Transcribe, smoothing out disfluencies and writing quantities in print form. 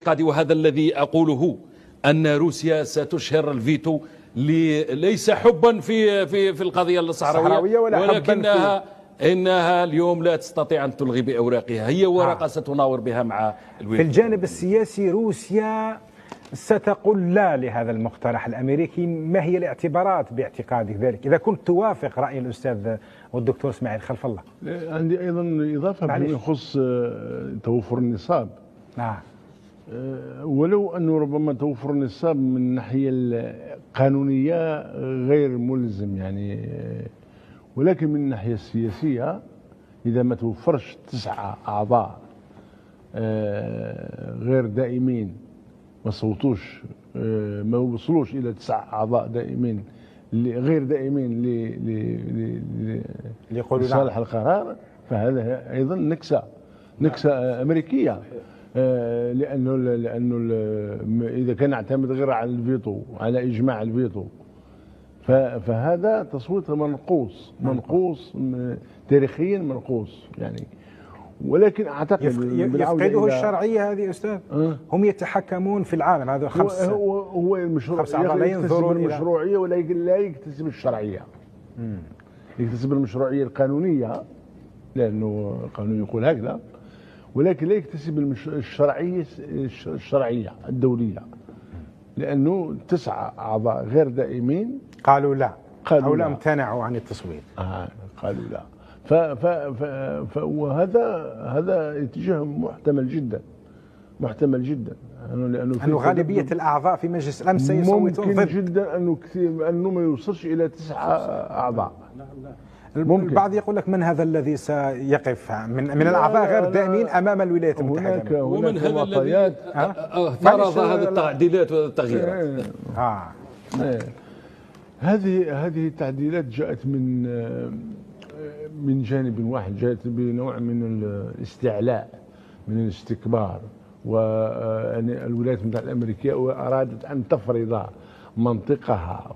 وهذا الذي أقوله أن روسيا ستشهر الفيتو ليس حبا في القضية الصحراوية ولكنها إنها اليوم لا تستطيع أن تلغي بأوراقها، هي ورقة ستناور بها مع الويتو. في الجانب السياسي روسيا ستقول لا لهذا المقترح الأمريكي، ما هي الاعتبارات باعتقادك ذلك إذا كنت توافق رأي الأستاذ والدكتور اسماعيل خلف الله؟ عندي أيضا إضافة فيما يخص توفر النصاب. ولو أنه ربما توفر النصاب من الناحية القانونية غير ملزم يعني، ولكن من الناحية السياسية إذا ما توفرش 9 أعضاء غير دائمين، ما صوتوش ما وصلوش إلى 9 أعضاء دائمين غير دائمين لصالح القرار، فهذا أيضا نكسة أمريكية. لأنه إذا كان يعتمد غير على الفيتو، على إجماع الفيتو، فهذا تصويت منقوص تاريخيا منقوص يعني. ولكن أعتقد يفقده الشرعية هذه أستاذ. هم يتحكمون في العالم، هذا هو المشروع يكتسب المشروعية ولكن لا يكتسب الشرعية. يكتسب المشروعية القانونية لأنه القانون يقول هكذا، ولكن لا يكتسب الشرعية الدولية، لأنه 9 أعضاء غير دائمين قالوا لا أو لا امتنعوا عن التصويت. قالوا لا. وهذا اتجاه محتمل جدا لأنه غالبية الأعضاء في مجلس الأمن سيصوتون ضد. ممكن جدا أنه ما يوصلش إلى 9 أعضاء. ممكن. البعض يقول لك من هذا الذي سيقف من الأعضاء غير الدائمين أمام الولايات المتحدة؟ ومن هذا الذي فرض هذه التعديلات والتغييرات؟ هذه التعديلات جاءت من جانب واحد، جاءت بنوع من الاستعلاء، من الاستكبار، والولايات المتحدة الأمريكية أرادت أن تفرض منطقها